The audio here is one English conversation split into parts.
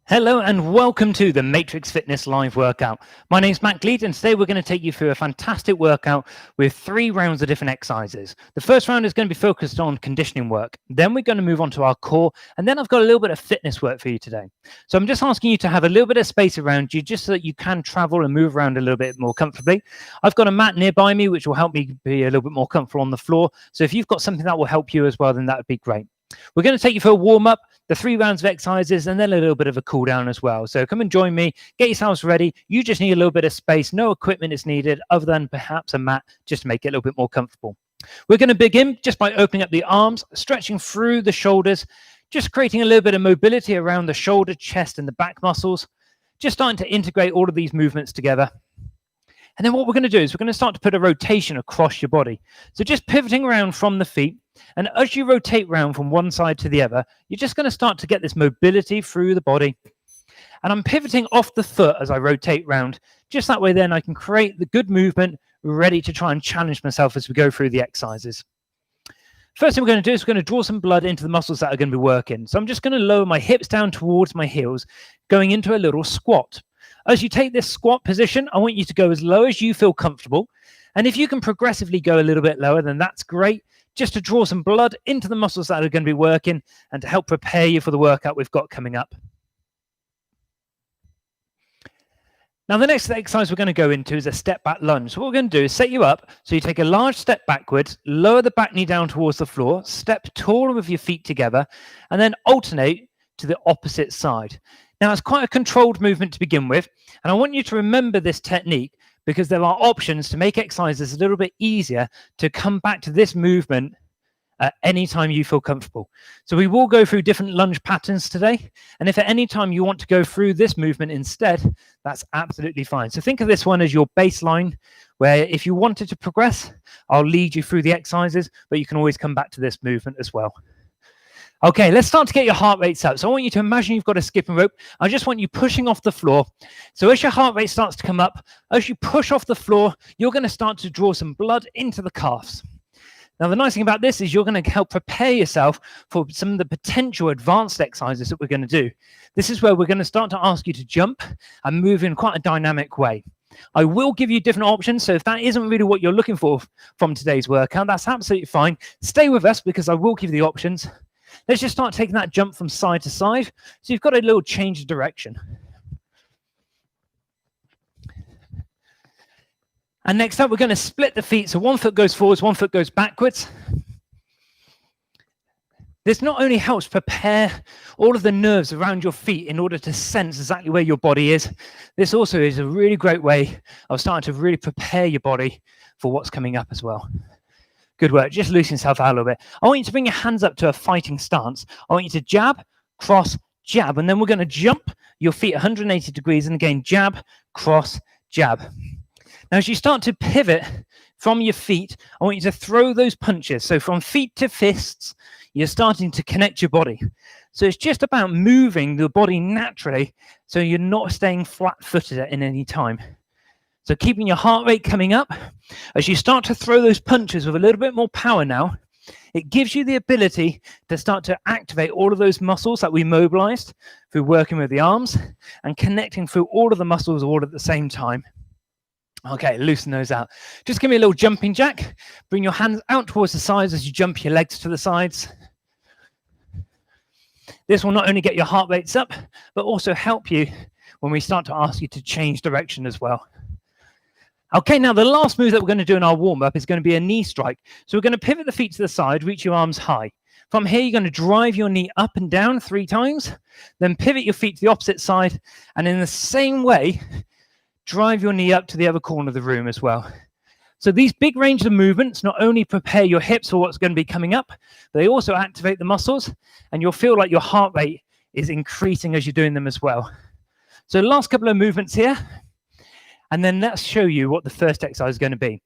Hello and welcome to the Matrix Fitness Live Workout. My name's Matt Gleed and today we're going to take you through a fantastic workout with 3 rounds of different exercises. The first round is going to be focused on conditioning work. Then we're going to move on to our core, and then I've got a little bit of fitness work for you today. So I'm just asking you to have a little bit of space around you just so that you can travel and move around a little bit more comfortably. I've got a mat nearby me which will help me be a little bit more comfortable on the floor. So if you've got something that will help you as well, then that would be great. We're going to take you for a warm-up, the 3 rounds of exercises, and then a little bit of a cool down as well. So come and join me, get yourselves ready. You just need a little bit of space. No equipment is needed other than perhaps a mat just to make it a little bit more comfortable. We're going to begin just by opening up the arms, stretching through the shoulders, just creating a little bit of mobility around the shoulder, chest, and the back muscles, just starting to integrate all of these movements together. And then what we're going to do is we're going to start to put a rotation across your body. So just pivoting around from the feet. And as you rotate around from one side to the other, you're just going to start to get this mobility through the body. And I'm pivoting off the foot as I rotate round. Just that way then I can create the good movement, ready to try and challenge myself as we go through the exercises. First thing we're going to do is we're going to draw some blood into the muscles that are going to be working. So I'm just going to lower my hips down towards my heels, going into a little squat. As you take this squat position, I want you to go as low as you feel comfortable. And if you can progressively go a little bit lower, then that's great, just to draw some blood into the muscles that are going to be working and to help prepare you for the workout we've got coming up. Now, the next exercise we're going to go into is a step back lunge. So what we're going to do is set you up so you take a large step backwards, lower the back knee down towards the floor, step taller with your feet together, and then alternate to the opposite side. Now, it's quite a controlled movement to begin with, and I want you to remember this technique because there are options to make exercises a little bit easier to come back to this movement at any time you feel comfortable. So we will go through different lunge patterns today, and if at any time you want to go through this movement instead, that's absolutely fine. So think of this one as your baseline, where if you wanted to progress, I'll lead you through the exercises, but you can always come back to this movement as well. Okay, let's start to get your heart rates up. So I want you to imagine you've got a skipping rope. I just want you pushing off the floor. So as your heart rate starts to come up, as you push off the floor, you're going to start to draw some blood into the calves. Now, the nice thing about this is you're going to help prepare yourself for some of the potential advanced exercises that we're going to do. This is where we're going to start to ask you to jump and move in quite a dynamic way. I will give you different options, so if that isn't really what you're looking for from today's workout, that's absolutely fine. Stay with us because I will give you the options. Let's just start taking that jump from side to side. So you've got a little change of direction. And next up, we're going to split the feet. So one foot goes forwards, one foot goes backwards. This not only helps prepare all of the nerves around your feet in order to sense exactly where your body is, this also is a really great way of starting to really prepare your body for what's coming up as well. Good work. Just loosen yourself out a little bit. I want you to bring your hands up to a fighting stance. I want you to jab, cross, jab, and then we're going to jump your feet 180 degrees and again, jab, cross, jab. Now, as you start to pivot from your feet, I want you to throw those punches. So from feet to fists, you're starting to connect your body. So it's just about moving the body naturally so you're not staying flat-footed at any time. So keeping your heart rate coming up, as you start to throw those punches with a little bit more power now, it gives you the ability to start to activate all of those muscles that we mobilized through working with the arms and connecting through all of the muscles all at the same time. Okay, loosen those out. Just give me a little jumping jack. Bring your hands out towards the sides as you jump your legs to the sides. This will not only get your heart rates up, but also help you when we start to ask you to change direction as well. Okay, now the last move that we're going to do in our warm-up is going to be a knee strike. So we're going to pivot the feet to the side, reach your arms high. From here, you're going to drive your knee up and down 3 times, then pivot your feet to the opposite side, and in the same way, drive your knee up to the other corner of the room as well. So these big range of movements not only prepare your hips for what's going to be coming up, but they also activate the muscles, and you'll feel like your heart rate is increasing as you're doing them as well. So the last couple of movements here. And then let's show you what the first exercise is going to be.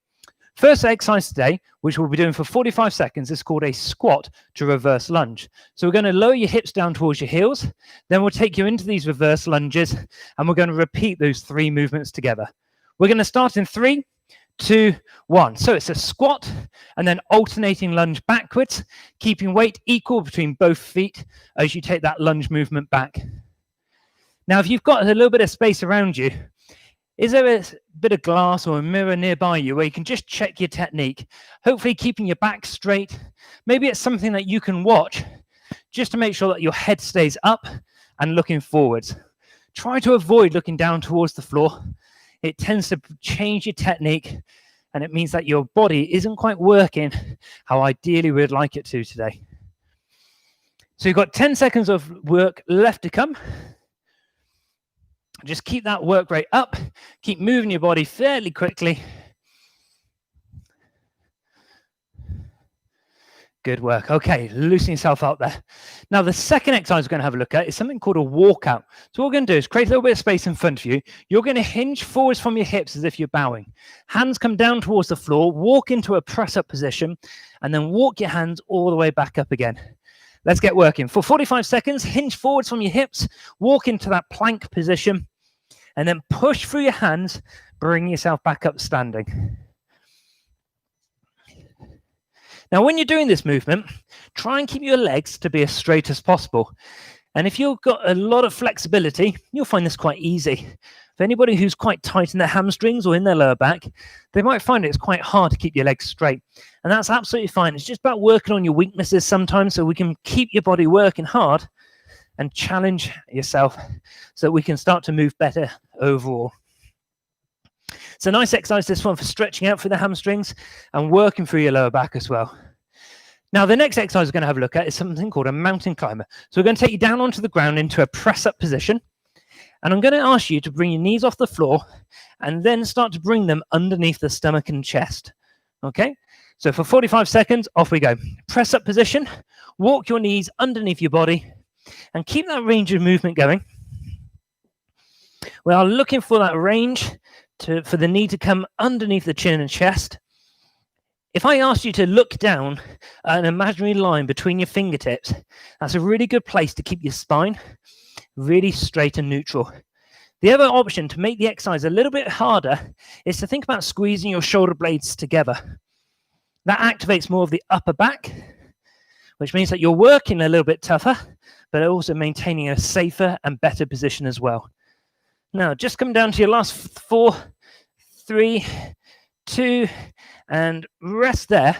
First exercise today, which we'll be doing for 45 seconds, is called a squat to reverse lunge. So we're going to lower your hips down towards your heels. Then we'll take you into these reverse lunges, and we're going to repeat those 3 movements together. We're going to start in 3, 2, 1. So it's a squat and then alternating lunge backwards, keeping weight equal between both feet as you take that lunge movement back. Now, if you've got a little bit of space around you, is there a bit of glass or a mirror nearby you where you can just check your technique, hopefully keeping your back straight? Maybe it's something that you can watch just to make sure that your head stays up and looking forwards. Try to avoid looking down towards the floor. It tends to change your technique, and it means that your body isn't quite working how ideally we'd like it to today. So you've got 10 seconds of work left to come. Just keep that work rate up. Keep moving your body fairly quickly. Good work. Okay, loosen yourself out there. Now, the second exercise we're going to have a look at is something called a walkout. So what we're going to do is create a little bit of space in front of you. You're going to hinge forwards from your hips as if you're bowing. Hands come down towards the floor, walk into a press-up position, and then walk your hands all the way back up again. Let's get working. For 45 seconds, hinge forwards from your hips, walk into that plank position, and then push through your hands, bring yourself back up standing. Now, when you're doing this movement, try and keep your legs to be as straight as possible. And if you've got a lot of flexibility, you'll find this quite easy. For anybody who's quite tight in their hamstrings or in their lower back, they might find it's quite hard to keep your legs straight. And that's absolutely fine. It's just about working on your weaknesses sometimes so we can keep your body working hard and challenge yourself so that we can start to move better overall. It's a nice exercise, this one, for stretching out through the hamstrings and working through your lower back as well. Now, the next exercise we're going to have a look at is something called a mountain climber. So we're going to take you down onto the ground into a press-up position. And I'm going to ask you to bring your knees off the floor and then start to bring them underneath the stomach and chest. Okay? So for 45 seconds, off we go. Press-up position, walk your knees underneath your body, and keep that range of movement going. We are looking for that range for the knee to come underneath the chin and chest. If I asked you to look down at an imaginary line between your fingertips, that's a really good place to keep your spine really straight and neutral. The other option to make the exercise a little bit harder is to think about squeezing your shoulder blades together. That activates more of the upper back, which means that you're working a little bit tougher, but also maintaining a safer and better position as well. Now, just come down to your last 4, 3, 2, and rest there.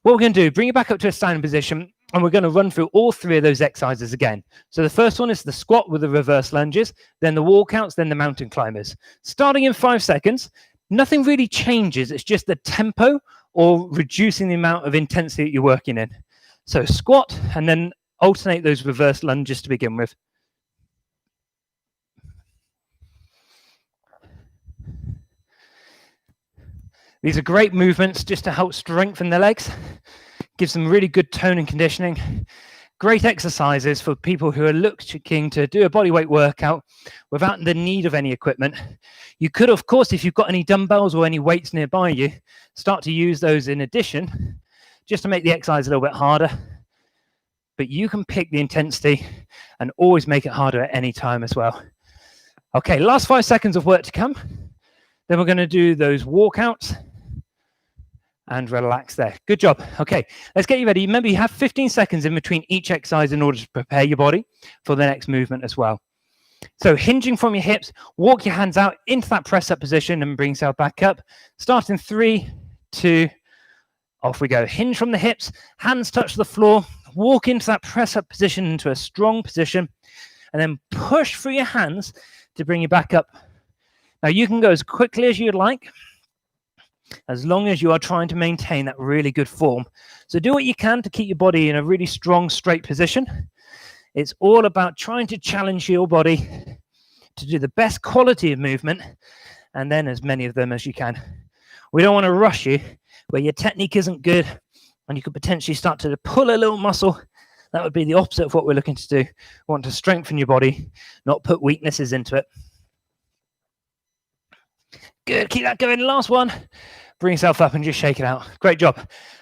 What we're going to do, bring it back up to a standing position, and we're going to run through all 3 of those exercises again. So the first one is the squat with the reverse lunges, then the walkouts, then the mountain climbers. Starting in 5 seconds, nothing really changes. It's just the tempo or reducing the amount of intensity that you're working in. So squat, and then alternate those reverse lunges to begin with. These are great movements just to help strengthen the legs, gives them really good tone and conditioning. Great exercises for people who are looking to do a bodyweight workout without the need of any equipment. You could, of course, if you've got any dumbbells or any weights nearby you, start to use those in addition, just to make the exercise a little bit harder. But you can pick the intensity and always make it harder at any time as well. Okay, last 5 seconds of work to come. Then we're going to do those walkouts and relax there. Good job. Okay, let's get you ready. Remember, you have 15 seconds in between each exercise in order to prepare your body for the next movement as well. So hinging from your hips, walk your hands out into that press-up position and bring yourself back up. Start in 3, 2, off we go. Hinge from the hips, hands touch the floor, walk into that press-up position into a strong position, and then push through your hands to bring you back up. Now, you can go as quickly as you'd like, as long as you are trying to maintain that really good form. So do what you can to keep your body in a really strong, straight position. It's all about trying to challenge your body to do the best quality of movement, and then as many of them as you can. We don't want to rush you where your technique isn't good and you could potentially start to pull a little muscle. That would be the opposite of what we're looking to do. We want to strengthen your body, not put weaknesses into it. Good, keep that going. Last one. Bring yourself up and just shake it out. Great job.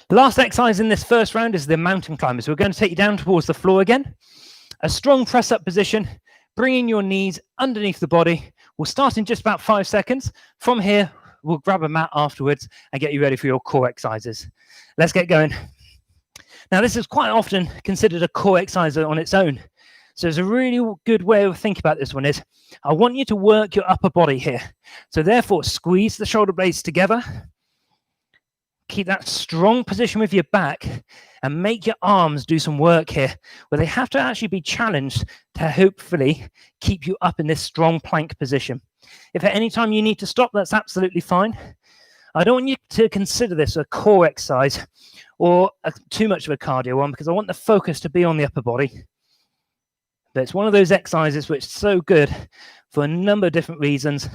The last exercise in this first round is the mountain climber. So we're going to take you down towards the floor again. A strong press-up position, bringing your knees underneath the body. We'll start in just about 5 seconds. From here, we'll grab a mat afterwards and get you ready for your core exercises. Let's get going. Now, this is quite often considered a core exercise on its own. So it's a really good way of thinking about this one is, I want you to work your upper body here. So therefore, squeeze the shoulder blades together. Keep that strong position with your back and make your arms do some work here where they have to actually be challenged to hopefully keep you up in this strong plank position. If at any time you need to stop, that's absolutely fine. I don't want you to consider this a core exercise or too much of a cardio one, because I want the focus to be on the upper body. But it's one of those exercises which is so good for a number of different reasons.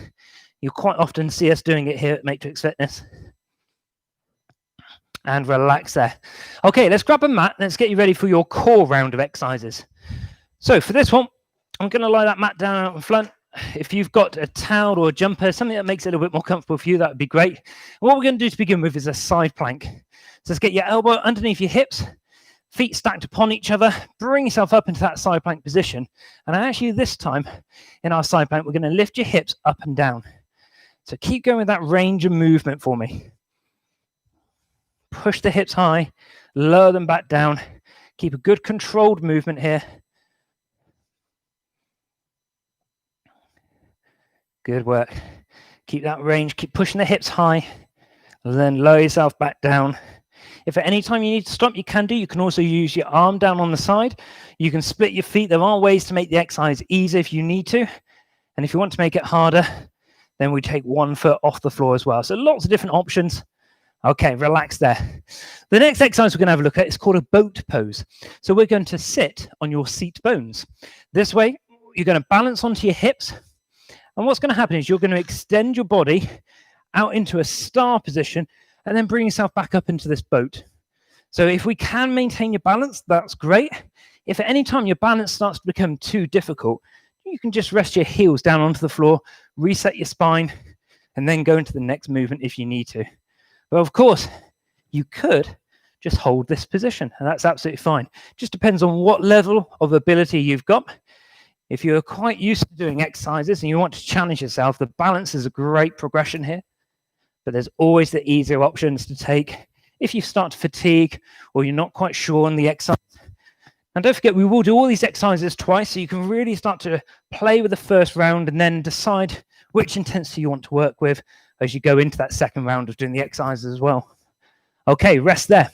You quite often see us doing it here at Matrix Fitness. And relax there. Okay, let's grab a mat. Let's get you ready for your core round of exercises. So for this one, I'm going to lie that mat down out in front. If you've got a towel or a jumper, something that makes it a little bit more comfortable for you, that would be great. And what we're going to do to begin with is a side plank. So let's get your elbow underneath your hips, feet stacked upon each other, bring yourself up into that side plank position. And actually this time in our side plank, we're going to lift your hips up and down. So keep going with that range of movement for me. Push the hips high, lower them back down. Keep a good controlled movement here. Good work. Keep that range, keep pushing the hips high, and then lower yourself back down. If at any time you need to stop, you can do. You can also use your arm down on the side. You can split your feet. There are ways to make the exercise easier if you need to. And if you want to make it harder, then we take one foot off the floor as well. So lots of different options. Okay, relax there. The next exercise we're going to have a look at is called a boat pose. So we're going to sit on your seat bones. This way, you're going to balance onto your hips. And what's going to happen is you're going to extend your body out into a star position and then bring yourself back up into this boat. So if we can maintain your balance, that's great. If at any time your balance starts to become too difficult, you can just rest your heels down onto the floor, reset your spine, and then go into the next movement if you need to. But of course, you could just hold this position, and that's absolutely fine. Just depends on what level of ability you've got. If you're quite used to doing exercises and you want to challenge yourself, the balance is a great progression here. But there's always the easier options to take if you start to fatigue or you're not quite sure on the exercise. And don't forget, we will do all these exercises twice, so you can really start to play with the first round and then decide which intensity you want to work with as you go into that second round of doing the exercises as well. Okay, rest there.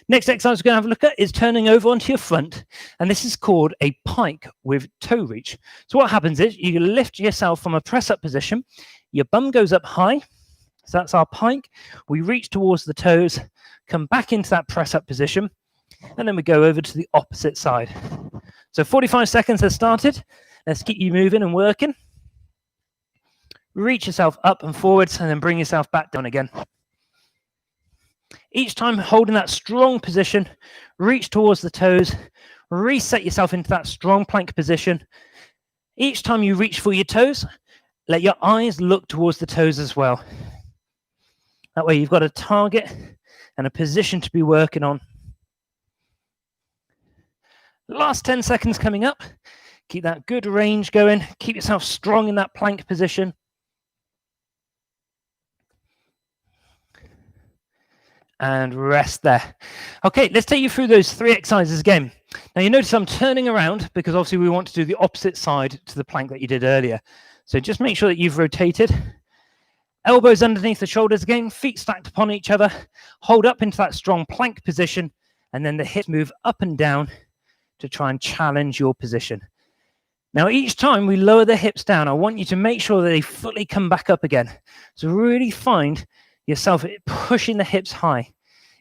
Next exercise we're going to have a look at is turning over onto your front, and this is called a pike with toe reach. So what happens is you lift yourself from a press-up position, your bum goes up high, so that's our pike. We reach towards the toes, come back into that press-up position, and then we go over to the opposite side. So 45 seconds has started. Let's keep you moving and working. Reach yourself up and forwards, and then bring yourself back down again. Each time holding that strong position, reach towards the toes, reset yourself into that strong plank position. Each time you reach for your toes, let your eyes look towards the toes as well. That way you've got a target and a position to be working on. Last 10 seconds coming up. Keep that good range going. Keep yourself strong in that plank position. And rest there. Okay, let's take you through those 3 exercises again. Now you notice I'm turning around because obviously we want to do the opposite side to the plank that you did earlier. So just make sure that you've rotated. Elbows underneath the shoulders again, feet stacked upon each other. Hold up into that strong plank position, and then the hips move up and down to try and challenge your position. Now each time we lower the hips down, I want you to make sure that they fully come back up again. So really find yourself pushing the hips high.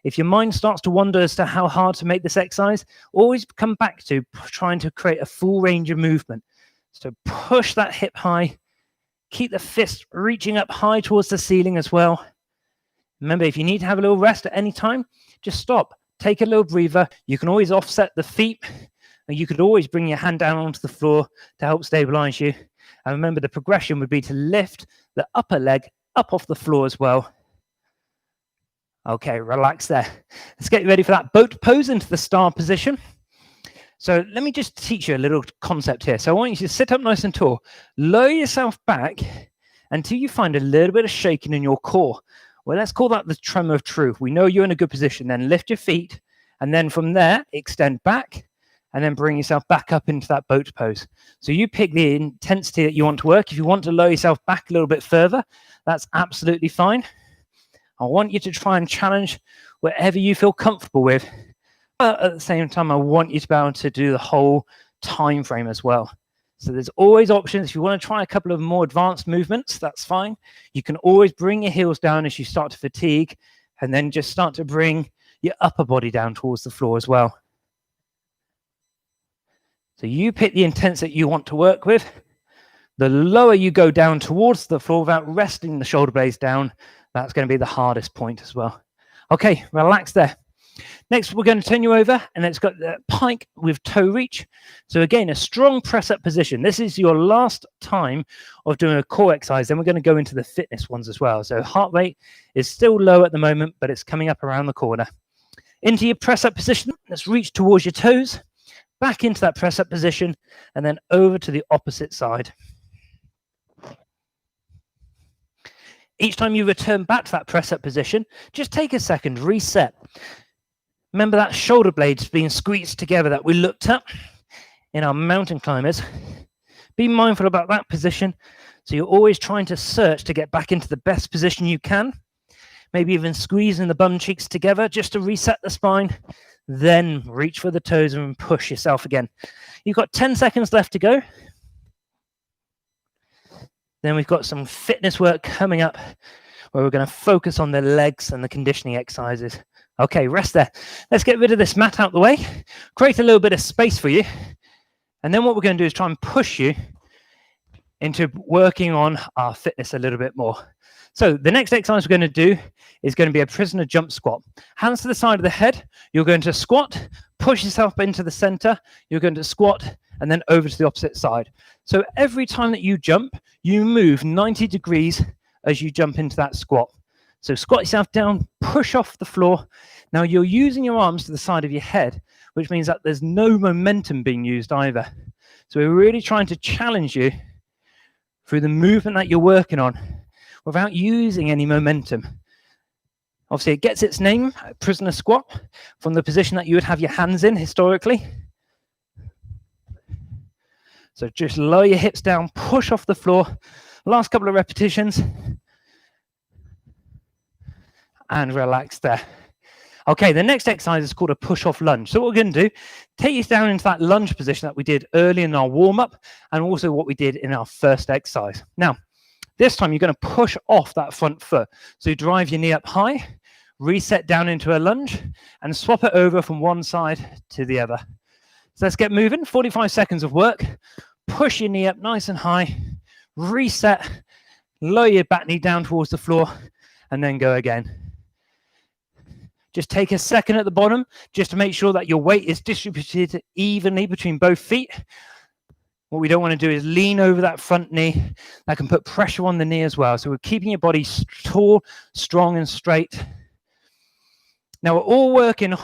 If your mind starts to wander as to how hard to make this exercise, always come back to trying to create a full range of movement. So push that hip high, keep the fist reaching up high towards the ceiling as well. Remember, if you need to have a little rest at any time, just stop, take a little breather. You can always offset the feet, and you could always bring your hand down onto the floor to help stabilize you. And remember, the progression would be to lift the upper leg up off the floor as well. Okay, relax there. Let's get you ready for that boat pose into the star position. So let me just teach you a little concept here. So I want you to sit up nice and tall. Lower yourself back until you find a little bit of shaking in your core. Well, let's call that the tremor of truth. We know you're in a good position. Then lift your feet. And then from there, extend back and then bring yourself back up into that boat pose. So you pick the intensity that you want to work. If you want to lower yourself back a little bit further, that's absolutely fine. I want you to try and challenge whatever you feel comfortable with. But at the same time, I want you to be able to do the whole time frame as well. So there's always options. If you want to try a couple of more advanced movements, that's fine. You can always bring your heels down as you start to fatigue, and then just start to bring your upper body down towards the floor as well. So you pick the intensity you want to work with. The lower you go down towards the floor without resting the shoulder blades down, that's going to be the hardest point as well. Okay, relax there. Next, we're going to turn you over, and it's got the pike with toe reach. So again, a strong press-up position. This is your last time of doing a core exercise. Then we're going to go into the fitness ones as well. So heart rate is still low at the moment, but it's coming up around the corner. Into your press-up position. Let's reach towards your toes, back into that press-up position, and then over to the opposite side. Each time you return back to that press-up position, just take a second, reset. Remember that shoulder blades being squeezed together that we looked at in our mountain climbers. Be mindful about that position. So you're always trying to search to get back into the best position you can. Maybe even squeezing the bum cheeks together just to reset the spine. Then reach for the toes and push yourself again. You've got 10 seconds left to go. Then we've got some fitness work coming up where we're going to focus on the legs and the conditioning exercises. Okay, rest there. Let's get rid of this mat out the way, create a little bit of space for you. And then what we're going to do is try and push you into working on our fitness a little bit more. So the next exercise we're going to do is going to be a prisoner jump squat. Hands to the side of the head. You're going to squat, push yourself into the center. You're going to squat and then over to the opposite side. So every time that you jump, you move 90 degrees as you jump into that squat. So squat yourself down, push off the floor. Now you're using your arms to the side of your head, which means that there's no momentum being used either. So we're really trying to challenge you through the movement that you're working on without using any momentum. Obviously, it gets its name, prisoner squat, from the position that you would have your hands in historically. So just lower your hips down, push off the floor. Last couple of repetitions. And relax there. Okay, the next exercise is called a push-off lunge. So what we're going to do, take you down into that lunge position that we did early in our warm-up and also what we did in our first exercise. Now, this time you're going to push off that front foot. So you drive your knee up high, reset down into a lunge, and swap it over from one side to the other. So let's get moving. 45 seconds of work. Push your knee up nice and high, reset, lower your back knee down towards the floor, and then go again. Just take a second at the bottom just to make sure that your weight is distributed evenly between both feet. What we don't want to do is lean over that front knee. That can put pressure on the knee as well. So we're keeping your body tall, strong, and straight. Now we're all working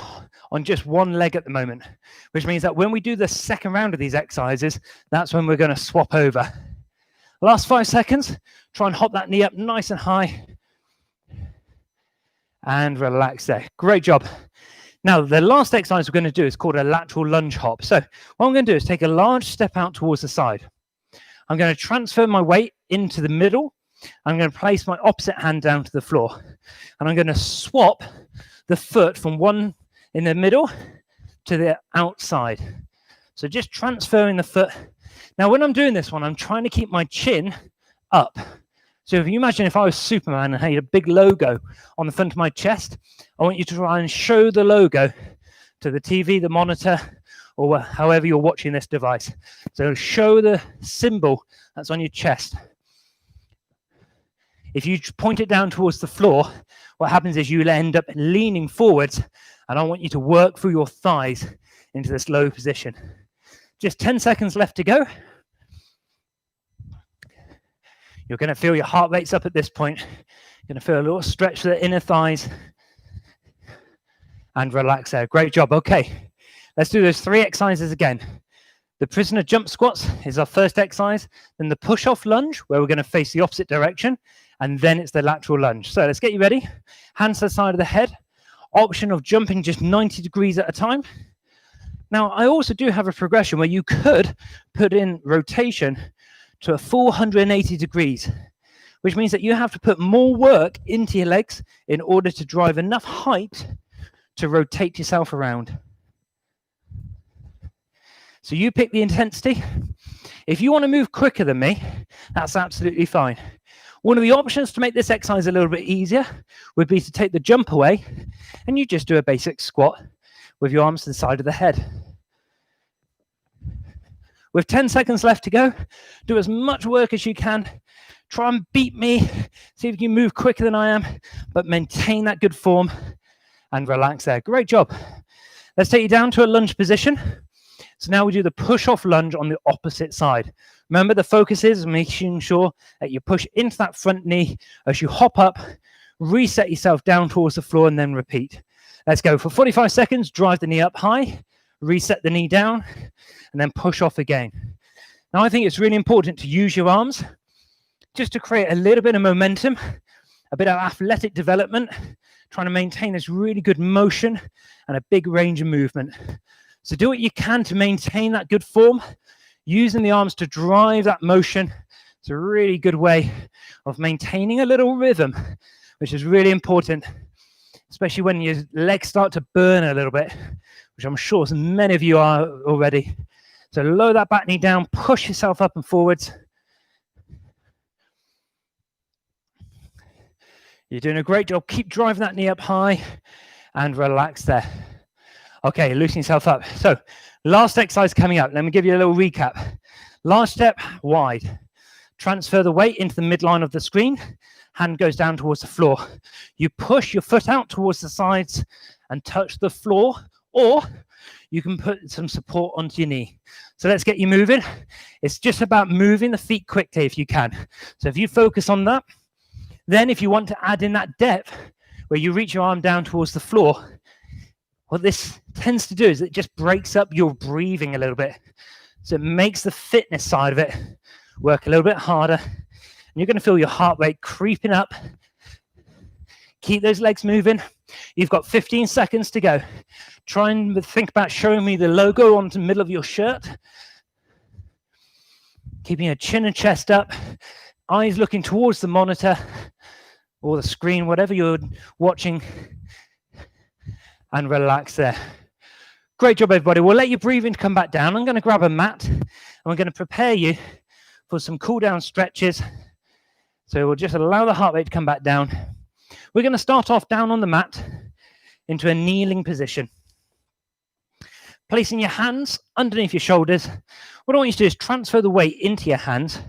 on just one leg at the moment, which means that when we do the second round of these exercises, that's when we're going to swap over. Last 5 seconds, try and hop that knee up nice and high. And relax there. Great job. Now, the last exercise we're going to do is called a lateral lunge hop. So what I'm going to do is take a large step out towards the side. I'm going to transfer my weight into the middle. I'm going to place my opposite hand down to the floor. And I'm going to swap the foot from one in the middle to the outside. So just transferring the foot. Now, when I'm doing this one, I'm trying to keep my chin up. So if you imagine if I was Superman and had a big logo on the front of my chest, I want you to try and show the logo to the TV, the monitor, or however you're watching this device. So show the symbol that's on your chest. If you point it down towards the floor, what happens is you'll end up leaning forwards, and I want you to work through your thighs into this low position. Just 10 seconds left to go. You're going to feel your heart rate's up at this point. You're going to feel a little stretch to the inner thighs. And relax there. Great job. Okay, let's do those 3 exercises again. The prisoner jump squats is our first exercise. Then the push-off lunge, where we're going to face the opposite direction. And then it's the lateral lunge. So let's get you ready. Hands to the side of the head. Option of jumping just 90 degrees at a time. Now, I also do have a progression where you could put in rotation to a full 180 degrees, which means that you have to put more work into your legs in order to drive enough height to rotate yourself around. So you pick the intensity. If you want to move quicker than me, that's absolutely fine. One of the options to make this exercise a little bit easier would be to take the jump away and you just do a basic squat with your arms to the side of the head. With 10 seconds left to go, do as much work as you can. Try and beat me, see if you can move quicker than I am, but maintain that good form and relax there. Great job. Let's take you down to a lunge position. So now we do the push-off lunge on the opposite side. Remember, the focus is making sure that you push into that front knee as you hop up, reset yourself down towards the floor, and then repeat. Let's go for 45 seconds. Drive the knee up high, reset the knee down, and then push off again. Now, I think it's really important to use your arms just to create a little bit of momentum, a bit of athletic development, trying to maintain this really good motion and a big range of movement. So do what you can to maintain that good form, using the arms to drive that motion. It's a really good way of maintaining a little rhythm, which is really important, especially when your legs start to burn a little bit, which I'm sure many of you are already. So lower that back knee down, push yourself up and forwards. You're doing a great job. Keep driving that knee up high and relax there. Okay, loosen yourself up. So last exercise coming up. Let me give you a little recap. Last step, wide. Transfer the weight into the midline of the screen. Hand goes down towards the floor. You push your foot out towards the sides and touch the floor, or you can put some support onto your knee. So let's get you moving. It's just about moving the feet quickly if you can. So if you focus on that, then if you want to add in that depth where you reach your arm down towards the floor, what this tends to do is it just breaks up your breathing a little bit. So it makes the fitness side of it work a little bit harder. And you're going to feel your heart rate creeping up. Keep those legs moving. You've got 15 seconds to go. Try and think about showing me the logo on the middle of your shirt. Keeping your chin and chest up. Eyes looking towards the monitor or the screen, whatever you're watching. And relax there. Great job, everybody. We'll let your breathing come back down. I'm going to grab a mat and we're going to prepare you for some cool down stretches. So we'll just allow the heart rate to come back down. We're going to start off down on the mat into a kneeling position. Placing your hands underneath your shoulders. What I want you to do is transfer the weight into your hands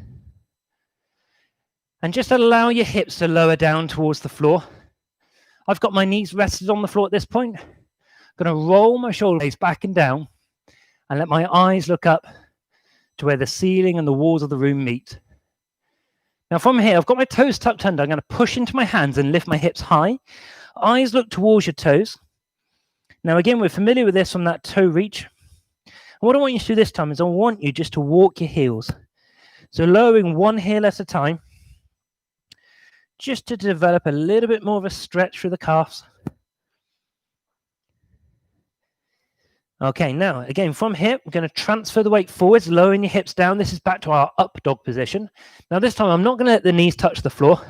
and just allow your hips to lower down towards the floor. I've got my knees rested on the floor at this point. I'm going to roll my shoulder blades back and down and let my eyes look up to where the ceiling and the walls of the room meet. Now from here, I've got my toes tucked under. I'm going to push into my hands and lift my hips high. Eyes look towards your toes. Now again, we're familiar with this from that toe reach. And what I want you to do this time is I want you just to walk your heels. So lowering one heel at a time, just to develop a little bit more of a stretch through the calves. Okay, now, again, from here, we're going to transfer the weight forwards, lowering your hips down. This is back to our up dog position. Now, this time, I'm not going to let the knees touch the floor.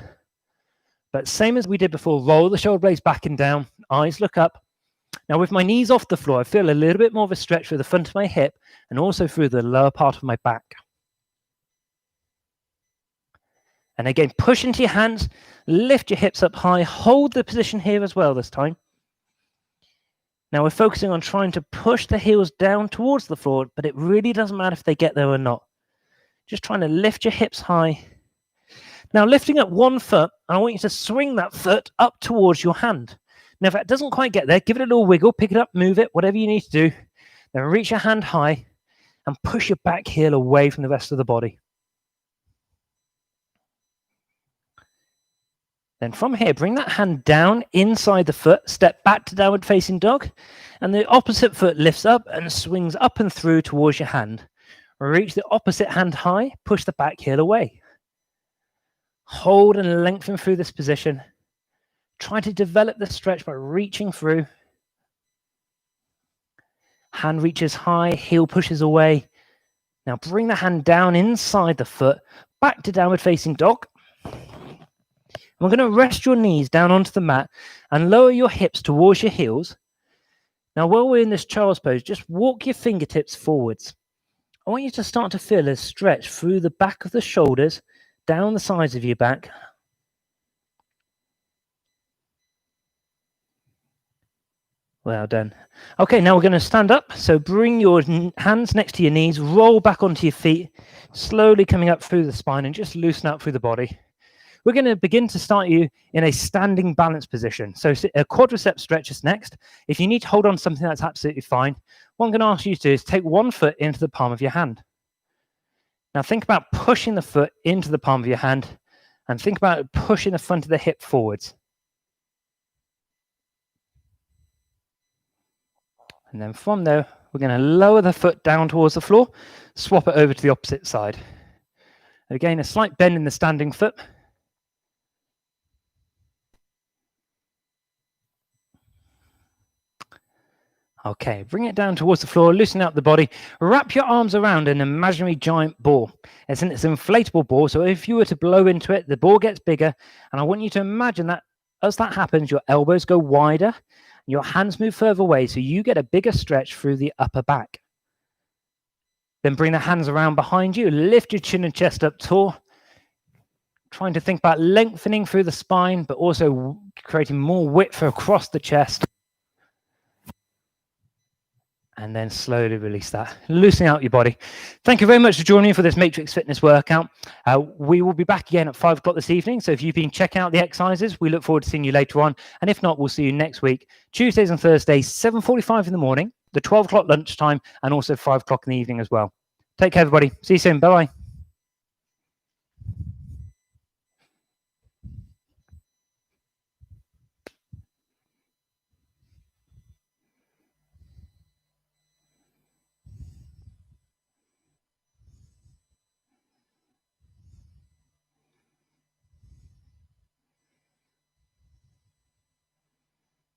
But same as we did before, roll the shoulder blades back and down, eyes look up. Now, with my knees off the floor, I feel a little bit more of a stretch through the front of my hip and also through the lower part of my back. And again, push into your hands, lift your hips up high, hold the position here as well this time. Now we're focusing on trying to push the heels down towards the floor, but it really doesn't matter if they get there or not. Just trying to lift your hips high. Now lifting up one foot, I want you to swing that foot up towards your hand. Now if that doesn't quite get there, give it a little wiggle, pick it up, move it, whatever you need to do. Then reach your hand high and push your back heel away from the rest of the body. Then from here, bring that hand down inside the foot, step back to downward facing dog, and the opposite foot lifts up and swings up and through towards your hand. Reach the opposite hand high, push the back heel away. Hold and lengthen through this position. Try to develop the stretch by reaching through. Hand reaches high, heel pushes away. Now bring the hand down inside the foot, back to downward facing dog. We're going to rest your knees down onto the mat and lower your hips towards your heels. Now, while we're in this child's pose, just walk your fingertips forwards. I want you to start to feel a stretch through the back of the shoulders, down the sides of your back. Well done. Okay, now we're going to stand up. So bring your hands next to your knees, roll back onto your feet, slowly coming up through the spine and just loosen out through the body. We're going to begin to start you in a standing balance position. So a quadricep stretch is next. If you need to hold on to something, that's absolutely fine. What I'm going to ask you to do is take one foot into the palm of your hand. Now think about pushing the foot into the palm of your hand and think about pushing the front of the hip forwards. And then from there, we're going to lower the foot down towards the floor, swap it over to the opposite side. Again, a slight bend in the standing foot. Okay, bring it down towards the floor, loosen out the body, wrap your arms around an imaginary giant ball. It's an inflatable ball, so if you were to blow into it, the ball gets bigger, and I want you to imagine that as that happens, your elbows go wider, your hands move further away, so you get a bigger stretch through the upper back. Then bring the hands around behind you, lift your chin and chest up tall, trying to think about lengthening through the spine, but also creating more width across the chest. And then slowly release that, loosening out your body. Thank you very much for joining me for this Matrix Fitness workout. We will be back again at 5 o'clock this evening. So if you've been checking out the exercises, we look forward to seeing you later on. And if not, we'll see you next week, Tuesdays and Thursdays, 7:45 in the morning, the 12 o'clock lunchtime, and also 5 o'clock in the evening as well. Take care, everybody. See you soon. Bye-bye.